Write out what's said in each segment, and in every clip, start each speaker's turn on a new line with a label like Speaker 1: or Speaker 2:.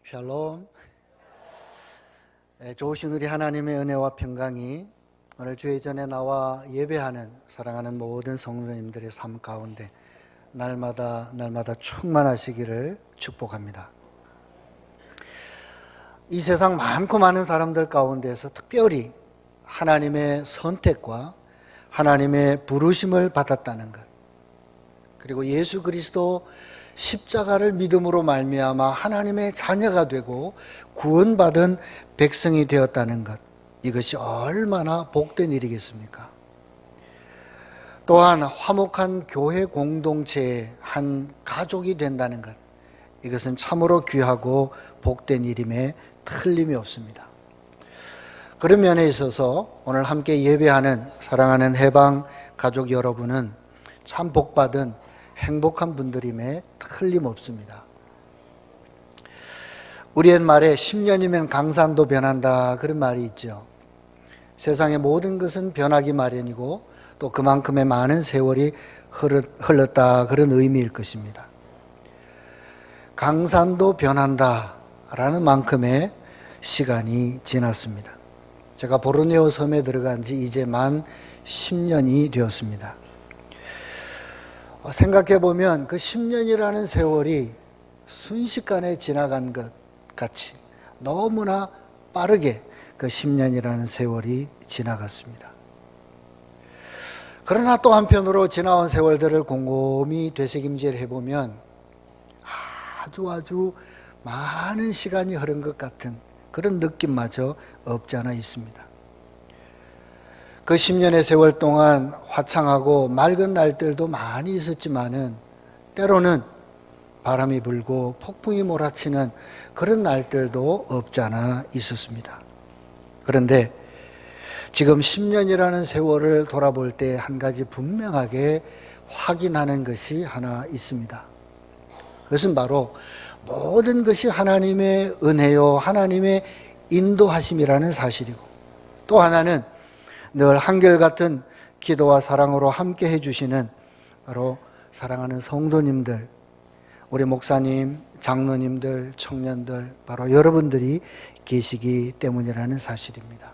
Speaker 1: 샬롬. 좋으신 우리 하나님의 은혜와 평강이 오늘 주의 전에 나와 예배하는 사랑하는 모든 성도님들의 삶 가운데 날마다 충만하시기를 축복합니다. 이 세상 많고 많은 사람들 가운데서 특별히 하나님의 선택과 하나님의 부르심을 받았다는 것, 그리고 예수 그리스도 십자가를 믿음으로 말미암아 하나님의 자녀가 되고 구원받은 백성이 되었다는 것, 이것이 얼마나 복된 일이겠습니까? 또한 화목한 교회 공동체의 한 가족이 된다는 것, 이것은 참으로 귀하고 복된 일임에 틀림이 없습니다. 그런 면에 있어서 오늘 함께 예배하는 사랑하는 해방 가족 여러분은 참 복받은 행복한 분들임에 틀림없습니다. 우리 옛말에 10년이면 강산도 변한다, 그런 말이 있죠. 세상의 모든 것은 변하기 마련이고 또 그만큼의 많은 세월이 흘렀다, 그런 의미일 것입니다. 강산도 변한다라는 만큼의 시간이 지났습니다. 제가 보르네오 섬에 들어간 지 이제 만 10년이 되었습니다. 생각해보면 그 10년이라는 세월이 순식간에 지나간 것 같이 너무나 빠르게 그 10년이라는 세월이 지나갔습니다. 그러나 또 한편으로 지나온 세월들을 곰곰이 되새김질 해보면 아주 많은 시간이 흐른 것 같은 그런 느낌마저 없지 않아 있습니다. 그 10년의 세월 동안 화창하고 맑은 날들도 많이 있었지만은 때로는 바람이 불고 폭풍이 몰아치는 그런 날들도 없지 않아 있었습니다. 그런데 지금 10년이라는 세월을 돌아볼 때 한 가지 분명하게 확인하는 것이 하나 있습니다. 그것은 바로 모든 것이 하나님의 은혜요, 하나님의 인도하심이라는 사실이고, 또 하나는 늘 한결같은 기도와 사랑으로 함께 해주시는 바로 사랑하는 성도님들, 우리 목사님, 장로님들, 청년들, 바로 여러분들이 계시기 때문이라는 사실입니다.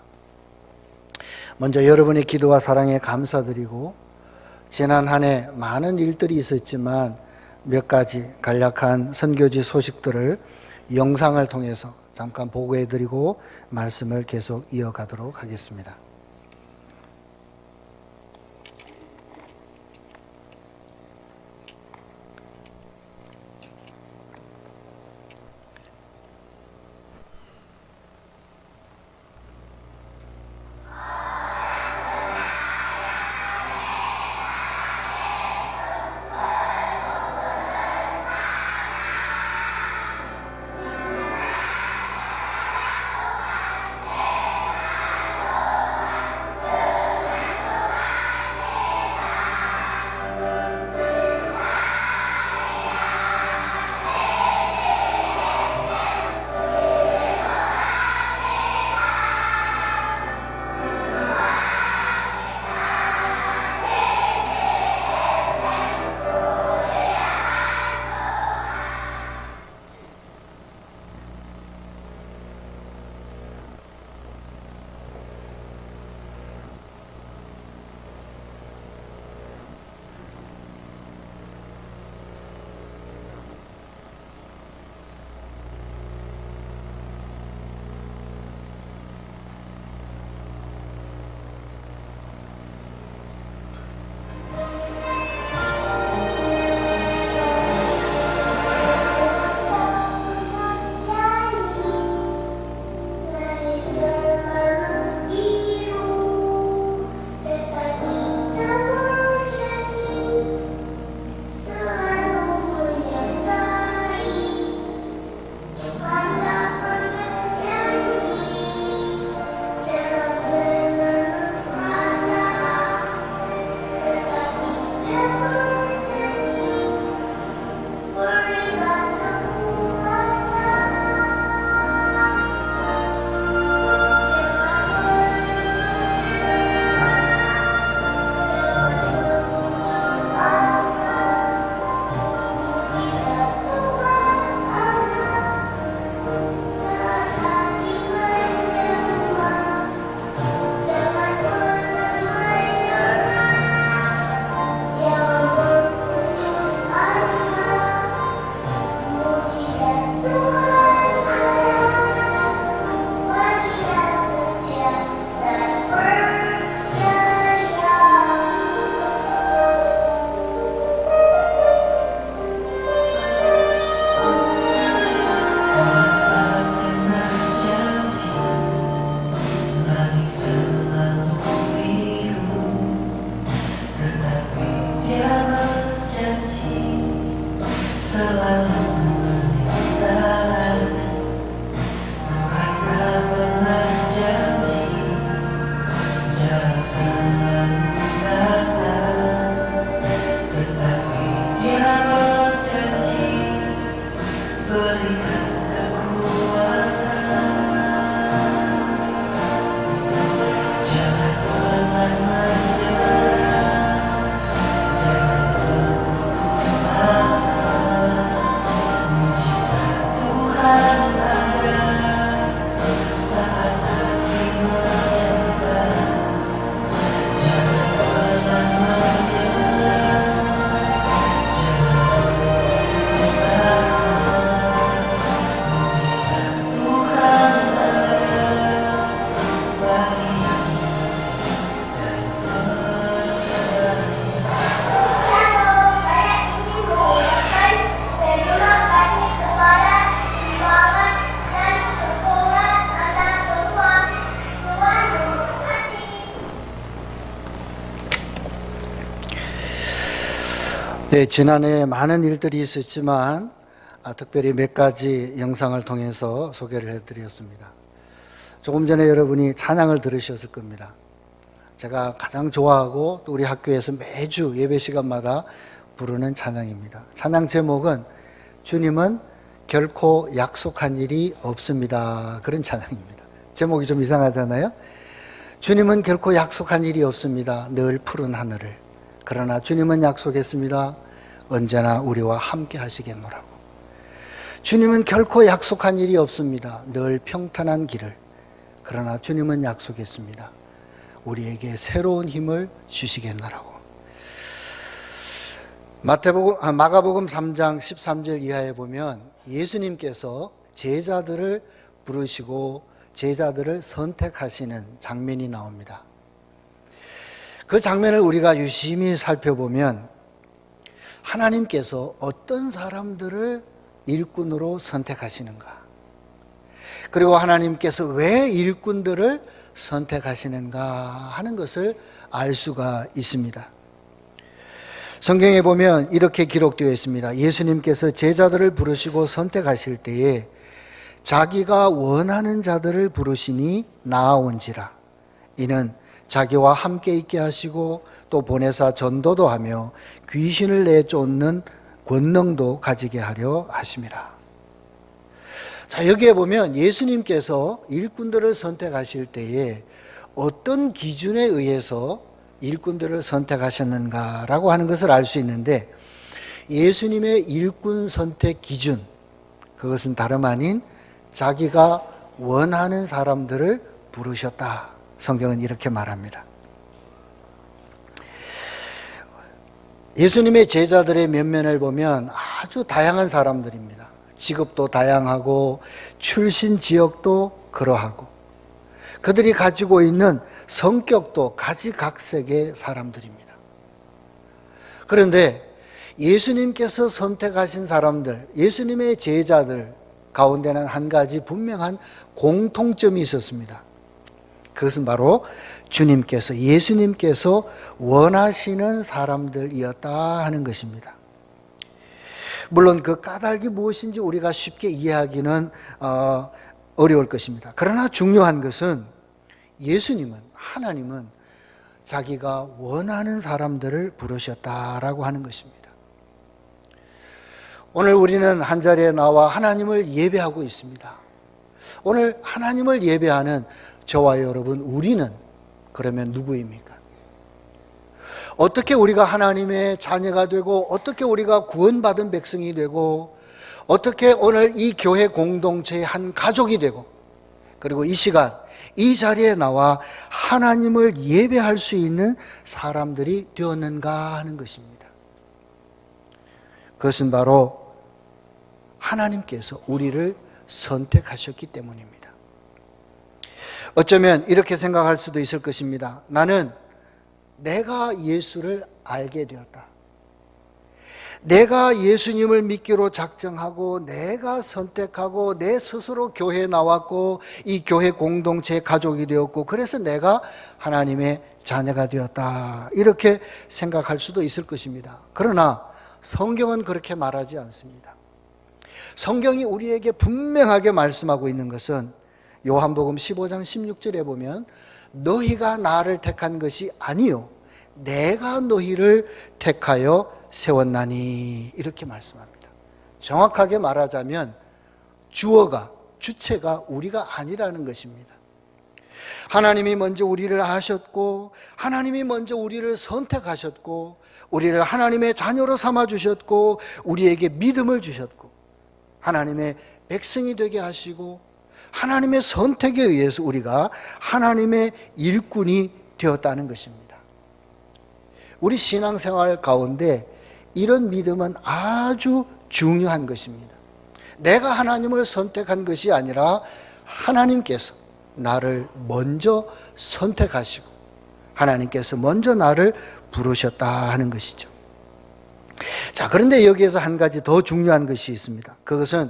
Speaker 1: 먼저 여러분의 기도와 사랑에 감사드리고, 지난 한 해 많은 일들이 있었지만 몇 가지 간략한 선교지 소식들을 영상을 통해서 잠깐 보고해드리고 말씀을 계속 이어가도록 하겠습니다. 네, 지난해 많은 일들이 있었지만 특별히 몇 가지 영상을 통해서 소개를 해드렸습니다. 조금 전에 여러분이 찬양을 들으셨을 겁니다. 제가 가장 좋아하고 또 우리 학교에서 매주 예배 시간마다 부르는 찬양입니다. 찬양 제목은 주님은 결코 약속한 일이 없습니다. 그런 찬양입니다. 제목이 좀 이상하잖아요. 주님은 결코 약속한 일이 없습니다. 늘 푸른 하늘을. 그러나 주님은 약속했습니다. 언제나 우리와 함께 하시겠노라고. 주님은 결코 약속한 일이 없습니다. 늘 평탄한 길을. 그러나 주님은 약속했습니다. 우리에게 새로운 힘을 주시겠노라고. 마가복음 3장 13절 이하에 보면 예수님께서 제자들을 부르시고 제자들을 선택하시는 장면이 나옵니다. 그 장면을 우리가 유심히 살펴보면 하나님께서 어떤 사람들을 일꾼으로 선택하시는가, 그리고 하나님께서 왜 일꾼들을 선택하시는가 하는 것을 알 수가 있습니다. 성경에 보면 이렇게 기록되어 있습니다. 예수님께서 제자들을 부르시고 선택하실 때에 자기가 원하는 자들을 부르시니 나아온지라. 이는 자기와 함께 있게 하시고 또 보내사 전도도 하며 귀신을 내쫓는 권능도 가지게 하려 하심이라. 자, 여기에 보면 예수님께서 일꾼들을 선택하실 때에 어떤 기준에 의해서 일꾼들을 선택하셨는가라고 하는 것을 알 수 있는데, 예수님의 일꾼 선택 기준, 그것은 다름 아닌 자기가 원하는 사람들을 부르셨다. 성경은 이렇게 말합니다. 예수님의 제자들의 면면을 보면 아주 다양한 사람들입니다. 직업도 다양하고 출신 지역도 그러하고 그들이 가지고 있는 성격도 가지각색의 사람들입니다. 그런데 예수님께서 선택하신 사람들, 예수님의 제자들 가운데는 한 가지 분명한 공통점이 있었습니다. 그것은 바로 예수님께서 원하시는 사람들이었다 하는 것입니다. 물론 그 까닭이 무엇인지 우리가 쉽게 이해하기는 어려울 것입니다. 그러나 중요한 것은 하나님은 자기가 원하는 사람들을 부르셨다라고 하는 것입니다. 오늘 우리는 한자리에 나와 하나님을 예배하고 있습니다. 오늘 하나님을 예배하는 저와 여러분, 우리는 그러면 누구입니까? 어떻게 우리가 하나님의 자녀가 되고, 어떻게 우리가 구원받은 백성이 되고, 어떻게 오늘 이 교회 공동체의 한 가족이 되고, 그리고 이 시간 이 자리에 나와 하나님을 예배할 수 있는 사람들이 되었는가 하는 것입니다. 그것은 바로 하나님께서 우리를 선택하셨기 때문입니다. 어쩌면 이렇게 생각할 수도 있을 것입니다. 나는 내가 예수를 알게 되었다. 내가 예수님을 믿기로 작정하고 내가 선택하고 내 스스로 교회에 나왔고 이 교회 공동체의 가족이 되었고 그래서 내가 하나님의 자녀가 되었다. 이렇게 생각할 수도 있을 것입니다. 그러나 성경은 그렇게 말하지 않습니다. 성경이 우리에게 분명하게 말씀하고 있는 것은 요한복음 15장 16절에 보면 너희가 나를 택한 것이 아니요 내가 너희를 택하여 세웠나니 이렇게 말씀합니다. 정확하게 말하자면 주체가 우리가 아니라는 것입니다. 하나님이 먼저 우리를 아셨고 하나님이 먼저 우리를 선택하셨고 우리를 하나님의 자녀로 삼아주셨고 우리에게 믿음을 주셨고 하나님의 백성이 되게 하시고 하나님의 선택에 의해서 우리가 하나님의 일꾼이 되었다는 것입니다. 우리 신앙생활 가운데 이런 믿음은 아주 중요한 것입니다. 내가 하나님을 선택한 것이 아니라 하나님께서 나를 먼저 선택하시고 하나님께서 먼저 나를 부르셨다 하는 것이죠. 자, 그런데 여기에서 한 가지 더 중요한 것이 있습니다. 그것은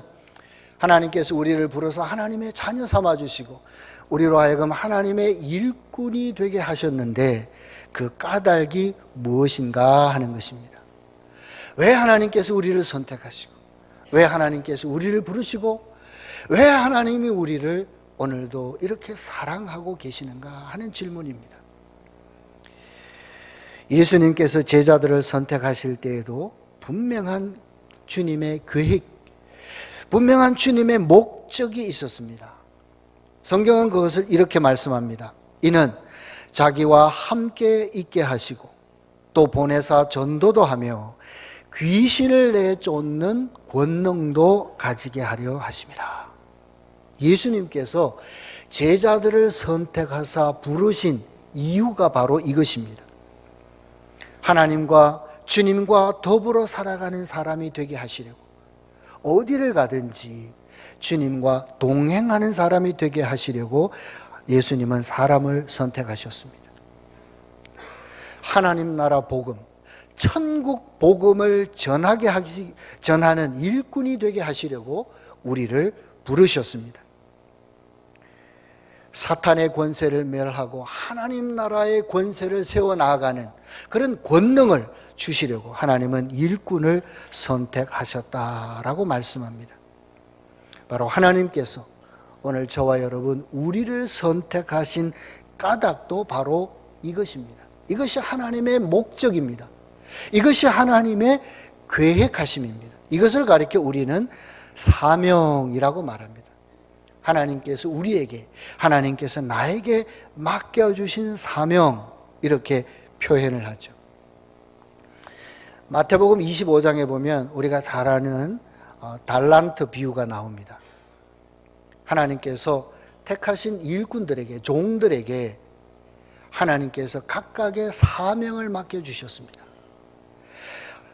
Speaker 1: 하나님께서 우리를 불러서 하나님의 자녀 삼아주시고 우리로 하여금 하나님의 일꾼이 되게 하셨는데 그 까닭이 무엇인가 하는 것입니다. 왜 하나님께서 우리를 선택하시고, 왜 하나님께서 우리를 부르시고, 왜 하나님이 우리를 오늘도 이렇게 사랑하고 계시는가 하는 질문입니다. 예수님께서 제자들을 선택하실 때에도 분명한 주님의 계획, 분명한 주님의 목적이 있었습니다. 성경은 그것을 이렇게 말씀합니다. 이는 자기와 함께 있게 하시고 또 보내사 전도도 하며 귀신을 내쫓는 권능도 가지게 하려 하심이라. 예수님께서 제자들을 선택하사 부르신 이유가 바로 이것입니다. 하나님과 주님과 더불어 살아가는 사람이 되게 하시려고, 어디를 가든지 주님과 동행하는 사람이 되게 하시려고 예수님은 사람을 선택하셨습니다. 하나님 나라 복음, 천국 복음을 전하는 일꾼이 되게 하시려고 우리를 부르셨습니다. 사탄의 권세를 멸하고 하나님 나라의 권세를 세워나가는 그런 권능을 주시려고 하나님은 일꾼을 선택하셨다라고 말씀합니다. 바로 하나님께서 오늘 저와 여러분 우리를 선택하신 까닭도 바로 이것입니다. 이것이 하나님의 목적입니다. 이것이 하나님의 계획하심입니다. 이것을 가리켜 우리는 사명이라고 말합니다. 하나님께서 우리에게, 하나님께서 나에게 맡겨주신 사명, 이렇게 표현을 하죠. 마태복음 25장에 보면 우리가 잘 아는 달란트 비유가 나옵니다. 하나님께서 택하신 일꾼들에게, 종들에게 하나님께서 각각의 사명을 맡겨주셨습니다.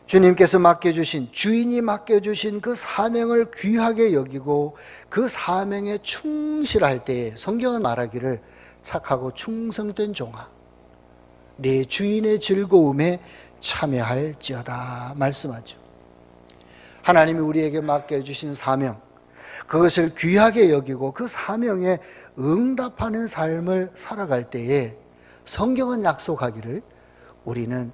Speaker 1: 주님께서 맡겨주신, 주인이 맡겨주신 그 사명을 귀하게 여기고 그 사명에 충실할 때에 성경은 말하기를 착하고 충성된 종아, 내 주인의 즐거움에 참여할지어다 말씀하죠. 하나님이 우리에게 맡겨주신 사명, 그것을 귀하게 여기고 그 사명에 응답하는 삶을 살아갈 때에 성경은 약속하기를 우리는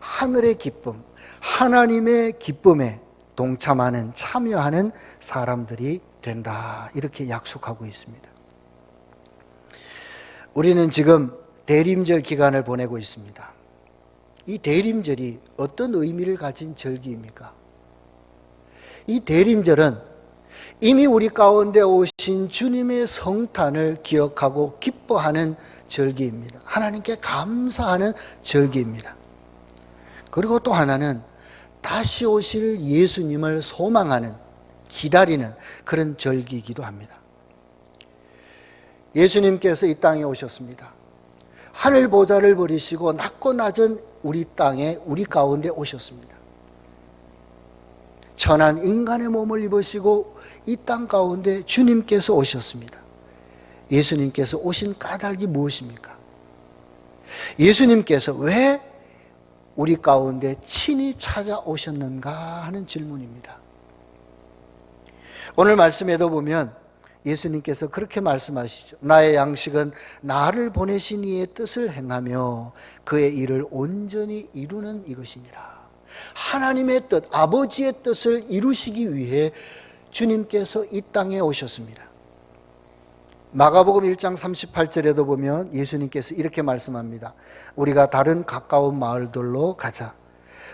Speaker 1: 하늘의 기쁨, 하나님의 기쁨에 동참하는, 참여하는 사람들이 된다, 이렇게 약속하고 있습니다. 우리는 지금 대림절 기간을 보내고 있습니다. 이 대림절이 어떤 의미를 가진 절기입니까? 이 대림절은 이미 우리 가운데 오신 주님의 성탄을 기억하고 기뻐하는 절기입니다. 하나님께 감사하는 절기입니다. 그리고 또 하나는 다시 오실 예수님을 소망하는, 기다리는 그런 절기이기도 합니다. 예수님께서 이 땅에 오셨습니다. 하늘 보좌를 버리시고 낮고 낮은 우리 땅에, 우리 가운데 오셨습니다. 천한 인간의 몸을 입으시고 이 땅 가운데 주님께서 오셨습니다. 예수님께서 오신 까닭이 무엇입니까? 예수님께서 왜 우리 가운데 친히 찾아오셨는가 하는 질문입니다. 오늘 말씀에도 보면 예수님께서 그렇게 말씀하시죠. 나의 양식은 나를 보내신 이의 뜻을 행하며 그의 일을 온전히 이루는 이것이니라. 하나님의 뜻, 아버지의 뜻을 이루시기 위해 주님께서 이 땅에 오셨습니다. 마가복음 1장 38절에도 보면 예수님께서 이렇게 말씀합니다. 우리가 다른 가까운 마을들로 가자.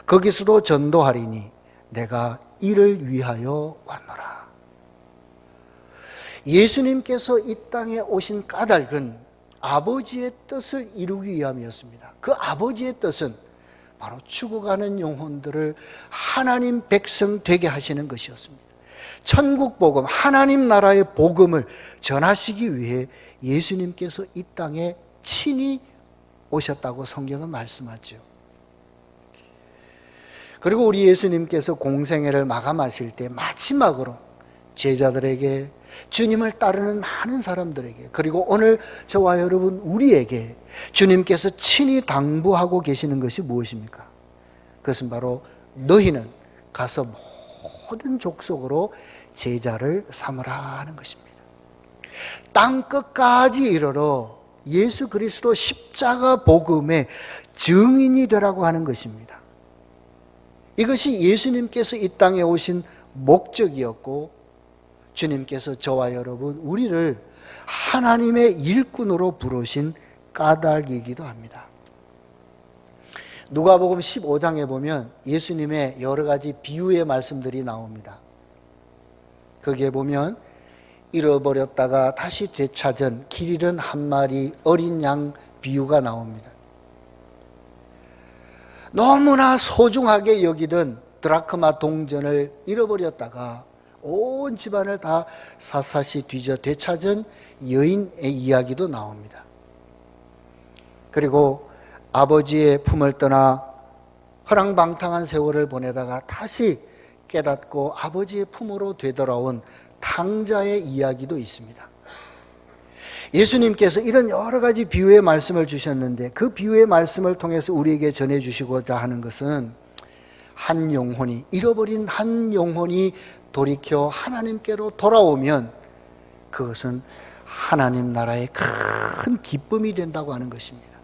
Speaker 1: 거기서도 전도하리니 내가 이를 위하여 왔노라. 예수님께서 이 땅에 오신 까닭은 아버지의 뜻을 이루기 위함이었습니다. 그 아버지의 뜻은 바로 죽어가는 영혼들을 하나님 백성 되게 하시는 것이었습니다. 천국 복음, 하나님 나라의 복음을 전하시기 위해 예수님께서 이 땅에 친히 오셨다고 성경은 말씀하죠. 그리고 우리 예수님께서 공생애를 마감하실 때 마지막으로 제자들에게, 주님을 따르는 많은 사람들에게, 그리고 오늘 저와 여러분 우리에게 주님께서 친히 당부하고 계시는 것이 무엇입니까? 그것은 바로 너희는 가서 모든 족속으로 제자를 삼으라 하는 것입니다. 땅 끝까지 이르러 예수 그리스도 십자가 복음의 증인이 되라고 하는 것입니다. 이것이 예수님께서 이 땅에 오신 목적이었고, 주님께서 저와 여러분, 우리를 하나님의 일꾼으로 부르신 까닭이기도 합니다. 누가복음 15장에 보면 예수님의 여러 가지 비유의 말씀들이 나옵니다. 거기에 보면 잃어버렸다가 다시 되찾은 길 잃은 한 마리 어린 양 비유가 나옵니다. 너무나 소중하게 여기던 드라크마 동전을 잃어버렸다가 온 집안을 다 샅샅이 뒤져 되찾은 여인의 이야기도 나옵니다. 그리고 아버지의 품을 떠나 허랑방탕한 세월을 보내다가 다시 깨닫고 아버지의 품으로 되돌아온 탕자의 이야기도 있습니다. 예수님께서 이런 여러 가지 비유의 말씀을 주셨는데, 그 비유의 말씀을 통해서 우리에게 전해주시고자 하는 것은 한 영혼이, 잃어버린 한 영혼이 돌이켜 하나님께로 돌아오면 그것은 하나님 나라의 큰 기쁨이 된다고 하는 것입니다.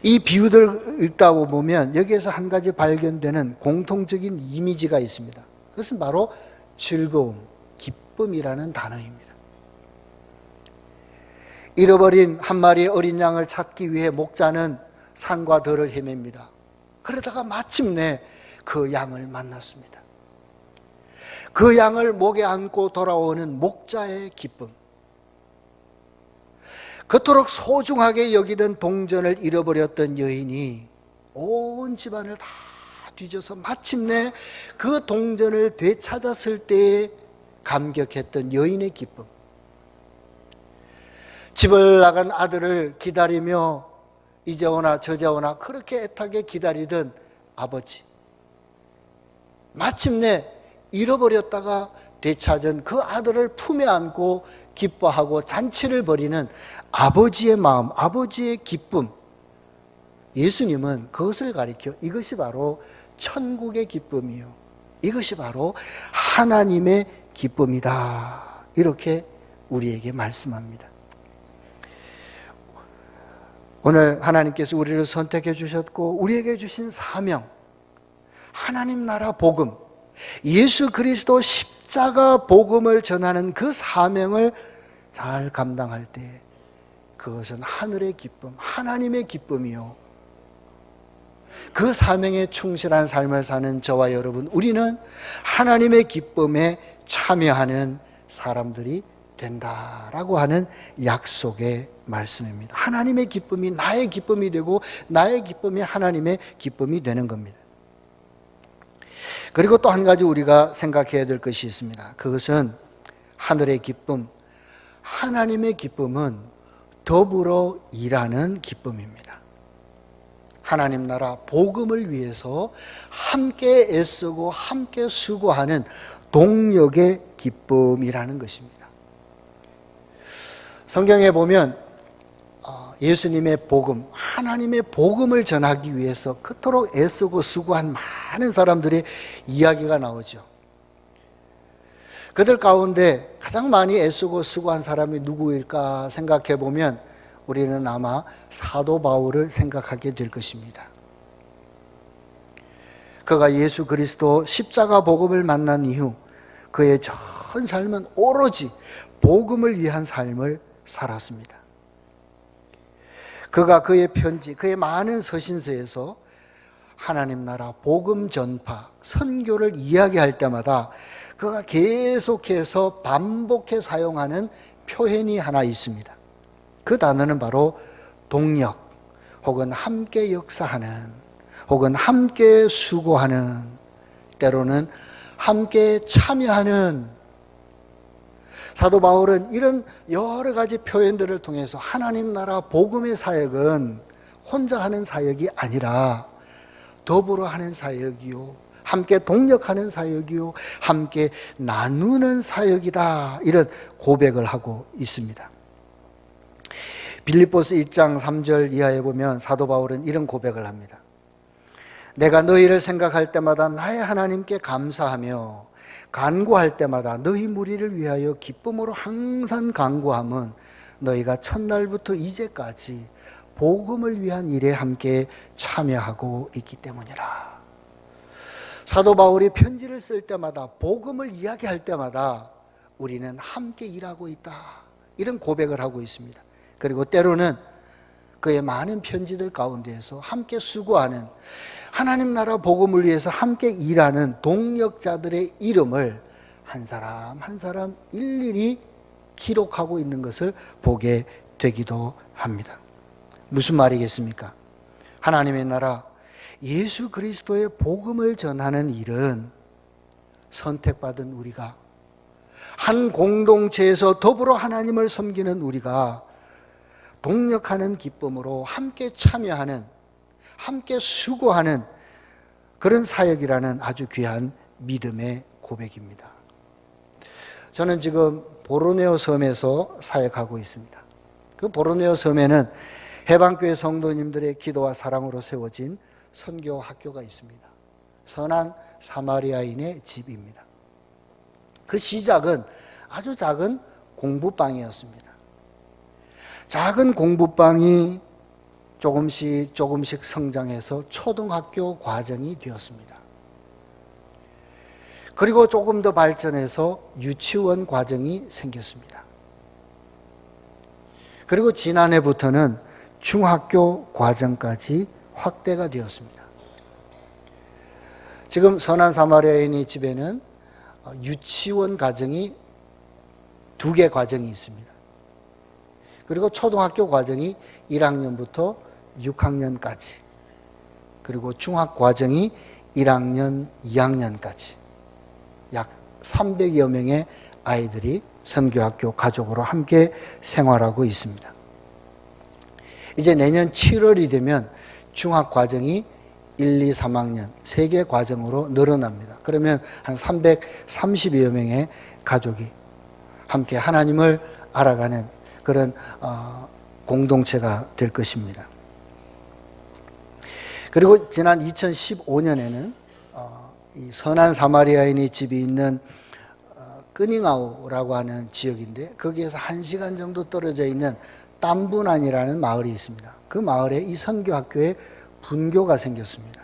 Speaker 1: 이 비유들을 읽다 보면 여기에서 한 가지 발견되는 공통적인 이미지가 있습니다. 그것은 바로 즐거움, 기쁨이라는 단어입니다. 잃어버린 한 마리의 어린 양을 찾기 위해 목자는 산과 들을 헤맵니다. 그러다가 마침내 그 양을 만났습니다. 그 양을 목에 안고 돌아오는 목자의 기쁨, 그토록 소중하게 여기던 동전을 잃어버렸던 여인이 온 집안을 다 뒤져서 마침내 그 동전을 되찾았을 때에 감격했던 여인의 기쁨, 집을 나간 아들을 기다리며 이제 오나 저제 오나 그렇게 애타게 기다리던 아버지, 마침내 잃어버렸다가 되찾은 그 아들을 품에 안고 기뻐하고 잔치를 벌이는 아버지의 마음, 아버지의 기쁨, 예수님은 그것을 가리켜 이것이 바로 천국의 기쁨이요, 이것이 바로 하나님의 기쁨이다, 이렇게 우리에게 말씀합니다. 오늘 하나님께서 우리를 선택해 주셨고 우리에게 주신 사명, 하나님 나라 복음, 예수 그리스도 십자가 복음을 전하는 그 사명을 잘 감당할 때 그것은 하늘의 기쁨, 하나님의 기쁨이요, 그 사명에 충실한 삶을 사는 저와 여러분, 우리는 하나님의 기쁨에 참여하는 사람들이 된다라고 하는 약속의 말씀입니다. 하나님의 기쁨이 나의 기쁨이 되고 나의 기쁨이 하나님의 기쁨이 되는 겁니다. 그리고 또 한 가지 우리가 생각해야 될 것이 있습니다. 그것은 하늘의 기쁨, 하나님의 기쁨은 더불어 일하는 기쁨입니다. 하나님 나라 복음을 위해서 함께 애쓰고 함께 수고하는 동력의 기쁨이라는 것입니다. 성경에 보면 예수님의 복음, 하나님의 복음을 전하기 위해서 그토록 애쓰고 수고한 많은 사람들의 이야기가 나오죠. 그들 가운데 가장 많이 애쓰고 수고한 사람이 누구일까 생각해 보면 우리는 아마 사도 바울을 생각하게 될 것입니다. 그가 예수 그리스도 십자가 복음을 만난 이후 그의 전 삶은 오로지 복음을 위한 삶을 살았습니다. 그가 그의 편지, 그의 많은 서신서에서 하나님 나라 복음 전파, 선교를 이야기할 때마다 그가 계속해서 반복해 사용하는 표현이 하나 있습니다. 그 단어는 바로 동력, 혹은 함께 역사하는, 혹은 함께 수고하는, 때로는 함께 참여하는. 사도 바울은 이런 여러 가지 표현들을 통해서 하나님 나라 복음의 사역은 혼자 하는 사역이 아니라 더불어 하는 사역이요, 함께 동력하는 사역이요, 함께 나누는 사역이다, 이런 고백을 하고 있습니다. 빌립보서 1장 3절 이하에 보면 사도 바울은 이런 고백을 합니다. 내가 너희를 생각할 때마다 나의 하나님께 감사하며 간구할 때마다 너희 무리를 위하여 기쁨으로 항상 간구함은 너희가 첫날부터 이제까지 복음을 위한 일에 함께 참여하고 있기 때문이라. 사도 바울이 편지를 쓸 때마다, 복음을 이야기할 때마다 우리는 함께 일하고 있다, 이런 고백을 하고 있습니다. 그리고 때로는 그의 많은 편지들 가운데에서 함께 수고하는, 하나님 나라 복음을 위해서 함께 일하는 동역자들의 이름을 한 사람 한 사람 일일이 기록하고 있는 것을 보게 되기도 합니다. 무슨 말이겠습니까? 하나님의 나라, 예수 그리스도의 복음을 전하는 일은 선택받은 우리가, 한 공동체에서 더불어 하나님을 섬기는 우리가 동력하는 기쁨으로 함께 참여하는, 함께 수고하는 그런 사역이라는 아주 귀한 믿음의 고백입니다. 저는 지금 보르네오 섬에서 사역하고 있습니다. 그 보르네오 섬에는 해방교회 성도님들의 기도와 사랑으로 세워진 선교 학교가 있습니다. 선한 사마리아인의 집입니다. 그 시작은 아주 작은 공부방이었습니다. 작은 공부방이 조금씩 성장해서 초등학교 과정이 되었습니다. 그리고 조금 더 발전해서 유치원 과정이 생겼습니다. 그리고 지난해부터는 중학교 과정까지 확대가 되었습니다. 지금 선한 사마리아인의 집에는 유치원 과정이 2개 과정이 있습니다. 그리고 초등학교 과정이 1학년부터 6학년까지, 그리고 중학 과정이 1학년, 2학년까지 약 300여 명의 아이들이 선교학교 가족으로 함께 생활하고 있습니다. 이제 내년 7월이 되면 중학 과정이 1, 2, 3학년 3개 과정으로 늘어납니다. 그러면 한 330여 명의 가족이 함께 하나님을 알아가는 그런 공동체가 될 것입니다. 그리고 지난 2015년에는 이 선한 사마리아인의 집이 있는 끄닝아우라고 하는 지역인데, 거기에서 1시간 정도 떨어져 있는 땀분안이라는 마을이 있습니다. 그 마을에 이 선교학교에 분교가 생겼습니다.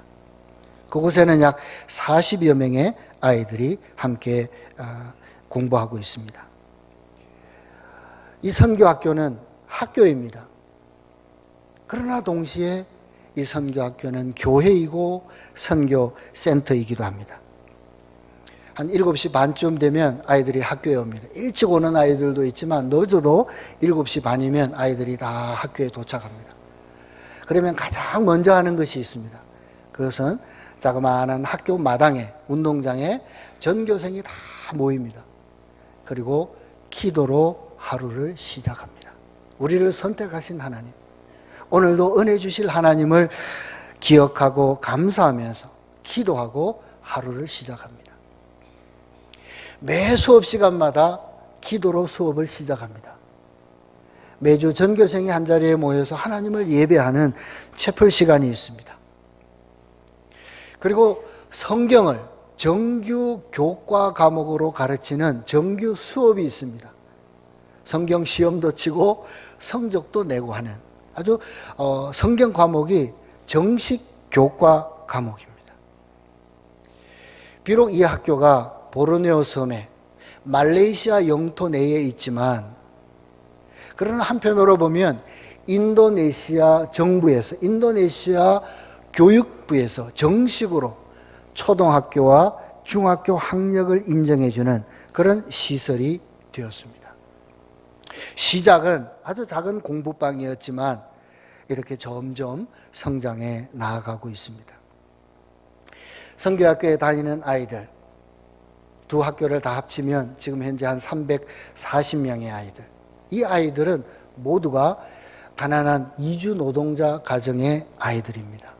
Speaker 1: 그곳에는 약 40여 명의 아이들이 함께 공부하고 있습니다. 이 선교학교는 학교입니다. 그러나 동시에 이 선교학교는 교회이고 선교센터이기도 합니다. 한 7시 반쯤 되면 아이들이 학교에 옵니다. 일찍 오는 아이들도 있지만 늦어도 7시 반이면 아이들이 다 학교에 도착합니다. 그러면 가장 먼저 하는 것이 있습니다. 그것은 자그마한 학교 마당에, 운동장에 전교생이 다 모입니다. 그리고 기도로 하루를 시작합니다. 우리를 선택하신 하나님, 오늘도 은혜 주실 하나님을 기억하고 감사하면서 기도하고 하루를 시작합니다. 매 수업 시간마다 기도로 수업을 시작합니다. 매주 전교생이 한자리에 모여서 하나님을 예배하는 채플 시간이 있습니다. 그리고 성경을 정규 교과 과목으로 가르치는 정규 수업이 있습니다. 성경 시험도 치고 성적도 내고 하는 아주 성경 과목이 정식 교과 과목입니다. 비록 이 학교가 보르네오 섬에 말레이시아 영토 내에 있지만, 그러나 한편으로 보면 인도네시아 정부에서, 인도네시아 교육부에서 정식으로 초등학교와 중학교 학력을 인정해주는 그런 시설이 되었습니다. 시작은 아주 작은 공부방이었지만 이렇게 점점 성장해 나아가고 있습니다. 선교학교에 다니는 아이들, 두 학교를 다 합치면 지금 현재 한 340명의 아이들, 이 아이들은 모두가 가난한 이주 노동자 가정의 아이들입니다.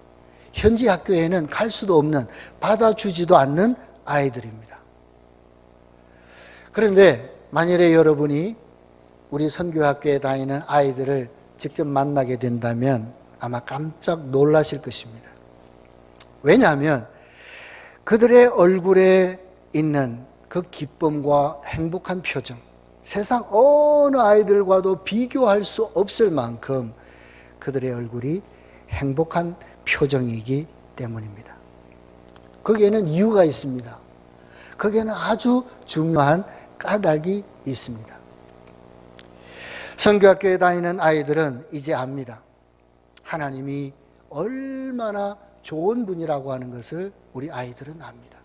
Speaker 1: 현지 학교에는 갈 수도 없는, 받아주지도 않는 아이들입니다. 그런데 만일에 여러분이 우리 선교학교에 다니는 아이들을 직접 만나게 된다면 아마 깜짝 놀라실 것입니다. 왜냐하면 그들의 얼굴에 있는 그 기쁨과 행복한 표정, 세상 어느 아이들과도 비교할 수 없을 만큼 그들의 얼굴이 행복한 표정이기 때문입니다. 거기에는 이유가 있습니다. 거기에는 아주 중요한 까닭이 있습니다. 선교학교에 다니는 아이들은 이제 압니다. 하나님이 얼마나 좋은 분이라고 하는 것을 우리 아이들은 압니다.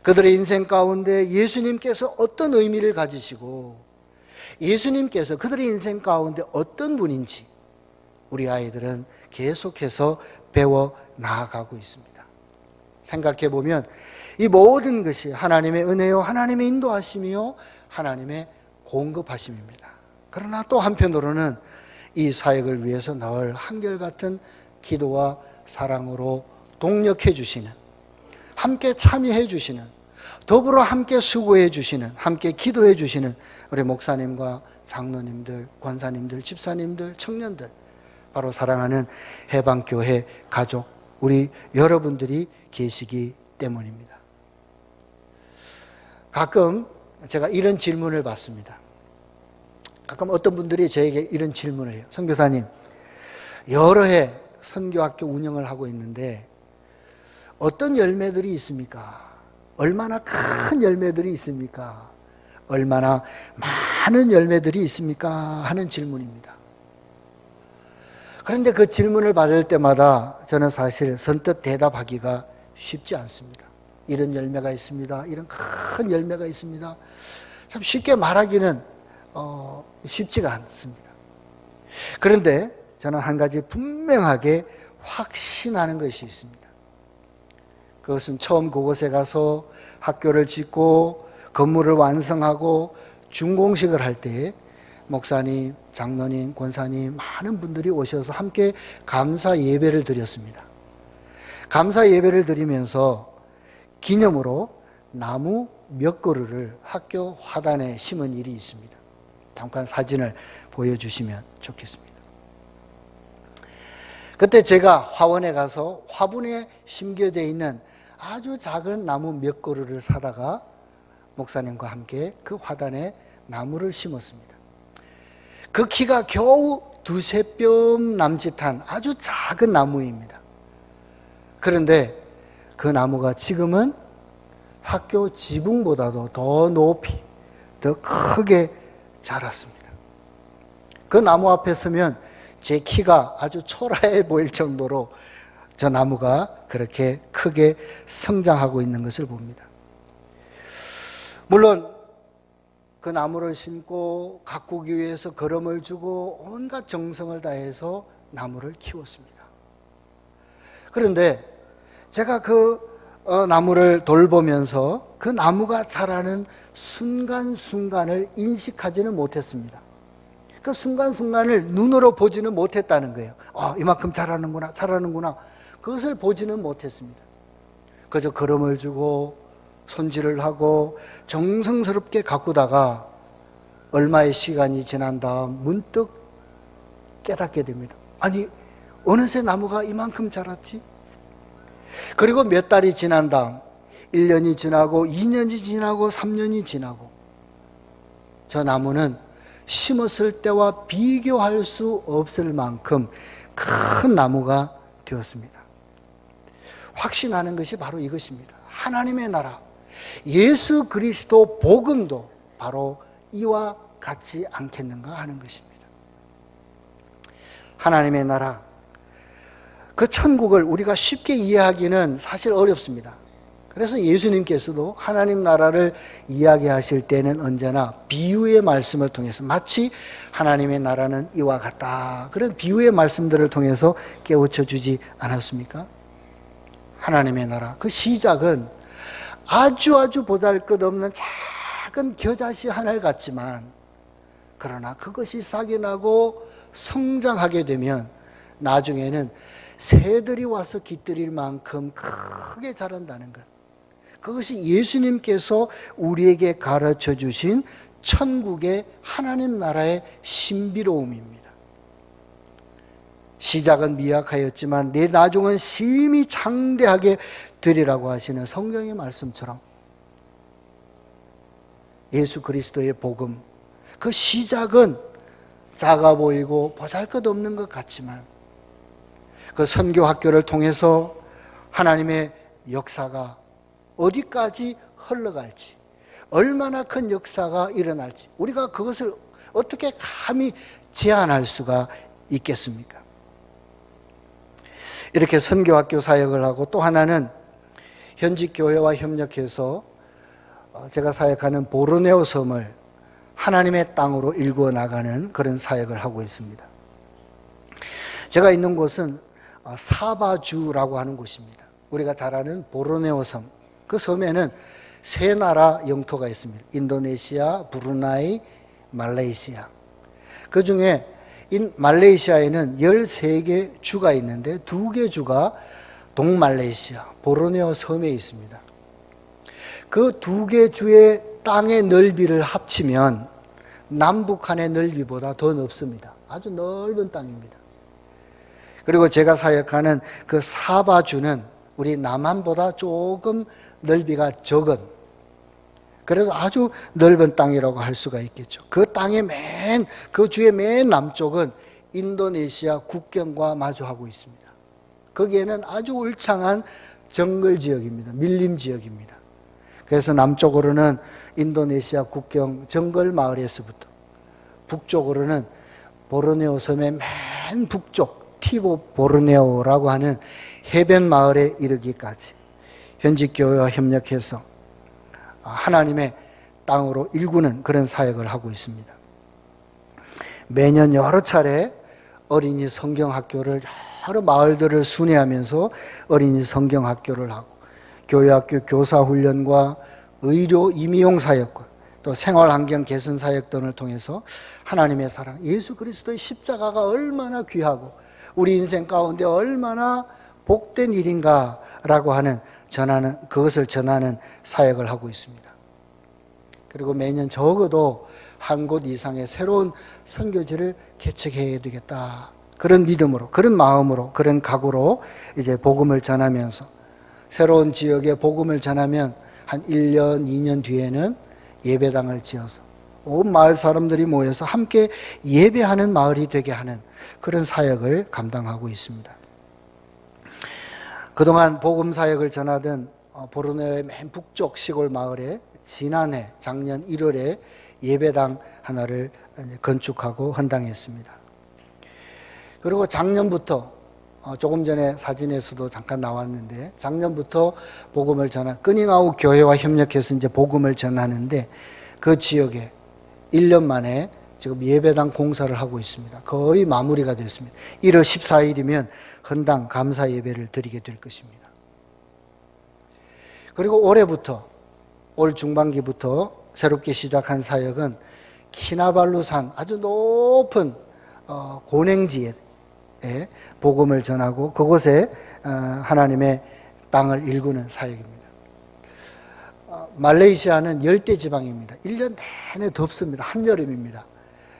Speaker 1: 그들의 인생 가운데 예수님께서 어떤 의미를 가지시고 예수님께서 그들의 인생 가운데 어떤 분인지 우리 아이들은 계속해서 배워 나아가고 있습니다. 생각해 보면 이 모든 것이 하나님의 은혜요, 하나님의 인도하심이요, 하나님의 공급하심입니다. 그러나 또 한편으로는 이 사역을 위해서 늘 한결같은 기도와 사랑으로 동력해 주시는, 함께 참여해 주시는, 더불어 함께 수고해 주시는, 함께 기도해 주시는 우리 목사님과 장로님들, 권사님들, 집사님들, 청년들, 바로 사랑하는 해방교회 가족, 우리 여러분들이 계시기 때문입니다. 가끔 제가 이런 질문을 받습니다. 가끔 어떤 분들이 저에게 이런 질문을 해요. 선교사님, 여러 해 선교학교 운영을 하고 있는데 어떤 열매들이 있습니까? 얼마나 큰 열매들이 있습니까? 얼마나 많은 열매들이 있습니까? 하는 질문입니다. 그런데 그 질문을 받을 때마다 저는 사실 선뜻 대답하기가 쉽지 않습니다. 이런 열매가 있습니다. 이런 큰 열매가 있습니다. 참 쉽게 말하기는 쉽지가 않습니다. 그런데 저는 한 가지 분명하게 확신하는 것이 있습니다. 그것은 처음 그곳에 가서 학교를 짓고 건물을 완성하고 준공식을 할 때에 목사님, 장로님, 권사님 많은 분들이 오셔서 함께 감사 예배를 드렸습니다. 감사 예배를 드리면서 기념으로 나무 몇 그루를 학교 화단에 심은 일이 있습니다. 잠깐 사진을 보여주시면 좋겠습니다. 그때 제가 화원에 가서 화분에 심겨져 있는 아주 작은 나무 몇 그루를 사다가 목사님과 함께 그 화단에 나무를 심었습니다. 그 키가 겨우 두세 뼘 남짓한 아주 작은 나무입니다. 그런데 그 나무가 지금은 학교 지붕보다도 더 높이, 더 크게 자랐습니다. 그 나무 앞에 서면 제 키가 아주 초라해 보일 정도로 저 나무가 그렇게 크게 성장하고 있는 것을 봅니다. 물론 그 나무를 심고 가꾸기 위해서 거름을 주고 온갖 정성을 다해서 나무를 키웠습니다. 그런데 제가 그 나무를 돌보면서 그 나무가 자라는 순간순간을 인식하지는 못했습니다. 그 순간순간을 눈으로 보지는 못했다는 거예요. 이만큼 자라는구나, 자라는구나. 그것을 보지는 못했습니다. 그저 거름을 주고 손질을 하고 정성스럽게 가꾸다가 얼마의 시간이 지난 다음 문득 깨닫게 됩니다. 아니, 어느새 나무가 이만큼 자랐지? 그리고 몇 달이 지난 다음 1년이 지나고 2년이 지나고 3년이 지나고 저 나무는 심었을 때와 비교할 수 없을 만큼 큰 나무가 되었습니다. 확신하는 것이 바로 이것입니다. 하나님의 나라, 예수 그리스도 복음도 바로 이와 같지 않겠는가 하는 것입니다. 하나님의 나라, 그 천국을 우리가 쉽게 이해하기는 사실 어렵습니다. 그래서 예수님께서도 하나님 나라를 이야기하실 때는 언제나 비유의 말씀을 통해서 마치 하나님의 나라는 이와 같다, 그런 비유의 말씀들을 통해서 깨우쳐 주지 않았습니까? 하나님의 나라, 그 시작은 아주 보잘것없는 작은 겨자씨 하나 같지만, 그러나 그것이 싹이 나고 성장하게 되면 나중에는 새들이 와서 깃들일 만큼 크게 자란다는 것, 그것이 예수님께서 우리에게 가르쳐 주신 천국의 하나님 나라의 신비로움입니다. 시작은 미약하였지만 내 나중은 심히 장대하게 되리라고 하시는 성경의 말씀처럼 예수 그리스도의 복음, 그 시작은 작아 보이고 보잘것없는 것 같지만 그 선교학교를 통해서 하나님의 역사가 어디까지 흘러갈지, 얼마나 큰 역사가 일어날지 우리가 그것을 어떻게 감히 제한할 수가 있겠습니까? 이렇게 선교학교 사역을 하고, 또 하나는 현지 교회와 협력해서 제가 사역하는 보르네오 섬을 하나님의 땅으로 일구어 나가는 그런 사역을 하고 있습니다. 제가 있는 곳은 사바주라고 하는 곳입니다. 우리가 잘 아는 보르네오 섬, 그 섬에는 세 나라 영토가 있습니다. 인도네시아, 브루나이, 말레이시아. 그 중에 말레이시아에는 13개 주가 있는데 2개 주가 동말레이시아, 보르네오 섬에 있습니다. 그 2개 주의 땅의 넓이를 합치면 남북한의 넓이보다 더 넓습니다. 아주 넓은 땅입니다. 그리고 제가 사역하는 그 사바주는 우리 남한보다 조금 넓이가 적은, 그래도 아주 넓은 땅이라고 할 수가 있겠죠. 그 땅의 그 주의 맨 남쪽은 인도네시아 국경과 마주하고 있습니다. 거기에는 아주 울창한 정글 지역입니다. 밀림 지역입니다. 그래서 남쪽으로는 인도네시아 국경 정글 마을에서부터, 북쪽으로는 보르네오 섬의 맨 북쪽 티보 보르네오라고 하는 해변 마을에 이르기까지 현지 교회와 협력해서 하나님의 땅으로 일구는 그런 사역을 하고 있습니다. 매년 여러 차례 어린이 성경학교를, 여러 마을들을 순회하면서 어린이 성경학교를 하고, 교회학교 교사훈련과 의료 임의용 사역과 또 생활환경 개선 사역 등을 통해서 하나님의 사랑, 예수 그리스도의 십자가가 얼마나 귀하고 우리 인생 가운데 얼마나 복된 일인가라고 하는 그것을 전하는 사역을 하고 있습니다. 그리고 매년 적어도 한 곳 이상의 새로운 선교지를 개척해야 되겠다, 그런 믿음으로, 그런 마음으로, 그런 각오로 이제 복음을 전하면서, 새로운 지역에 복음을 전하면 한 1년, 2년 뒤에는 예배당을 지어서 온 마을 사람들이 모여서 함께 예배하는 마을이 되게 하는 그런 사역을 감당하고 있습니다. 그동안 복음 사역을 전하던 보르네오의 맨 북쪽 시골 마을에 지난해 작년 1월에 예배당 하나를 건축하고 헌당했습니다. 그리고 작년부터, 조금 전에 사진에서도 잠깐 나왔는데, 작년부터 복음을 끊잉아웃 교회와 협력해서 이제 복음을 전하는데, 그 지역에 1년 만에 지금 예배당 공사를 하고 있습니다. 거의 마무리가 됐습니다. 1월 14일이면 헌당 감사 예배를 드리게 될 것입니다. 그리고 올해부터, 올 중반기부터 새롭게 시작한 사역은 키나발루산, 아주 높은 고냉지에 복음을 전하고 그곳에 하나님의 땅을 일구는 사역입니다. 말레이시아는 열대지방입니다. 1년 내내 덥습니다. 한여름입니다.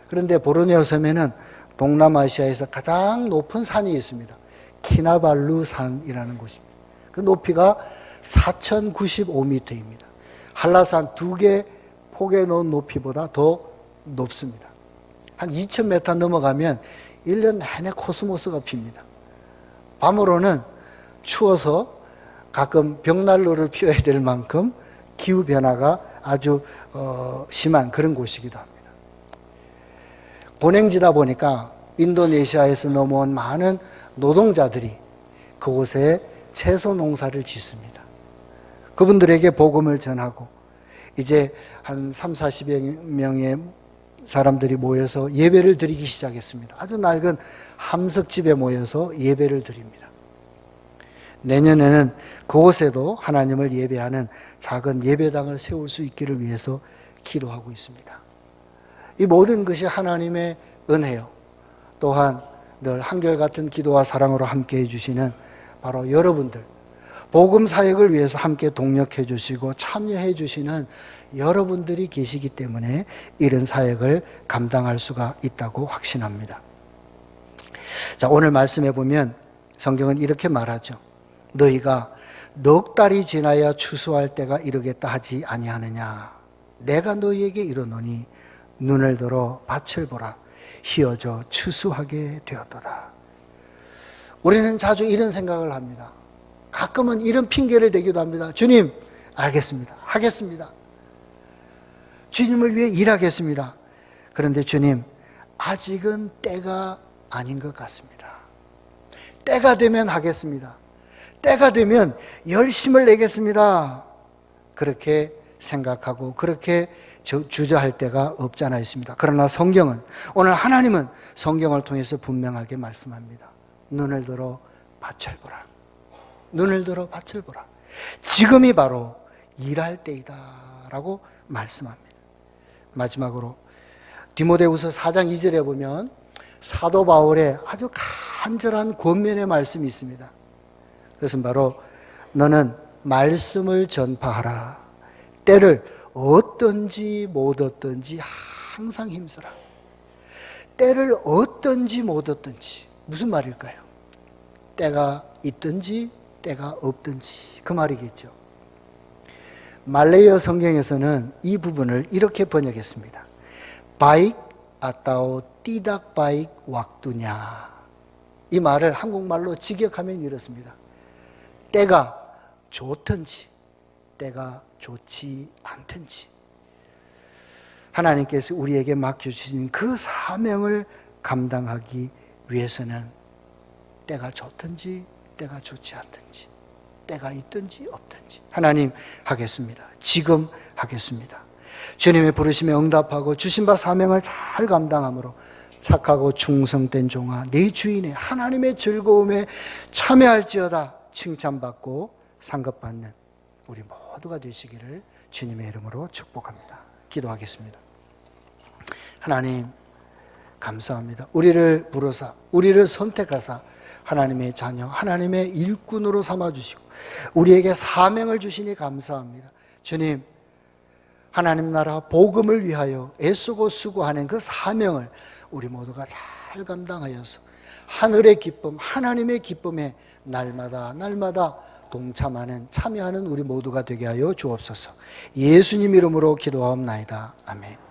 Speaker 1: 그런데 보르네오 섬에는 동남아시아에서 가장 높은 산이 있습니다. 키나발루 산이라는 곳입니다. 그 높이가 4,095m입니다. 한라산 2개 폭에 놓은 높이보다 더 높습니다. 한 2,000m 넘어가면 1년 내내 코스모스가 핍니다. 밤으로는 추워서 가끔 벽난로를 피워야 될 만큼 기후변화가 아주 심한 그런 곳이기도 합니다. 고냉지다 보니까 인도네시아에서 넘어온 많은 노동자들이 그곳에 채소 농사를 짓습니다. 그분들에게 복음을 전하고 이제 한 30-40여 명의 사람들이 모여서 예배를 드리기 시작했습니다. 아주 낡은 함석집에 모여서 예배를 드립니다. 내년에는 그곳에도 하나님을 예배하는 작은 예배당을 세울 수 있기를 위해서 기도하고 있습니다. 이 모든 것이 하나님의 은혜요. 또한 늘 한결같은 기도와 사랑으로 함께 해주시는 바로 여러분들, 복음 사역을 위해서 함께 동력해 주시고 참여해 주시는 여러분들이 계시기 때문에 이런 사역을 감당할 수가 있다고 확신합니다. 자, 오늘 말씀해 보면 성경은 이렇게 말하죠. 너희가 넉 달이 지나야 추수할 때가 이르겠다 하지 아니하느냐. 내가 너희에게 이르노니 눈을 들어 밭을 보라. 희어져 추수하게 되었도다. 우리는 자주 이런 생각을 합니다. 가끔은 이런 핑계를 대기도 합니다. 주님, 알겠습니다. 하겠습니다. 주님을 위해 일하겠습니다. 그런데 주님, 아직은 때가 아닌 것 같습니다. 때가 되면 하겠습니다. 때가 되면 열심을 내겠습니다. 그렇게 생각하고 그렇게 주저할 때가 없지 않아 있습니다. 그러나 성경은, 오늘 하나님은 성경을 통해서 분명하게 말씀합니다. 눈을 들어 밭을 보라. 눈을 들어 밭을 보라. 지금이 바로 일할 때이다 라고 말씀합니다. 마지막으로 디모데후서 4장 2절에 보면 사도 바울의 아주 간절한 권면의 말씀이 있습니다. 그것은 바로 너는 말씀을 전파하라. 때를 어떤지 못 어떤지 항상 힘쓰라. 때를 어떤지 못 어떤지 무슨 말일까요? 때가 있든지 때가 없든지 그 말이겠죠. 말레이어 성경에서는 이 부분을 이렇게 번역했습니다. 바익 아따오 띠닥 바익 왁두냐. 이 말을 한국말로 직역하면 이렇습니다. 때가 좋든지 때가 좋지 않든지 하나님께서 우리에게 맡겨주신 그 사명을 감당하기 위해서는 때가 좋든지 때가 좋지 않든지 때가 있든지 없든지 하나님 하겠습니다. 지금 하겠습니다. 주님의 부르심에 응답하고 주신 바 사명을 잘 감당함으로 착하고 충성된 종아 네 주인의 하나님의 즐거움에 참여할지어다 칭찬받고 상급받는 우리 모두가 되시기를 주님의 이름으로 축복합니다. 기도하겠습니다. 하나님 감사합니다. 우리를 부르사 우리를 선택하사 하나님의 자녀 하나님의 일꾼으로 삼아주시고 우리에게 사명을 주시니 감사합니다. 주님 하나님 나라 복음을 위하여 애쓰고 수고하는 그 사명을 우리 모두가 잘 감당하여서 하늘의 기쁨 하나님의 기쁨에 날마다 동참하는 참여하는 우리 모두가 되게 하여 주옵소서. 예수님 이름으로 기도하옵나이다. 아멘.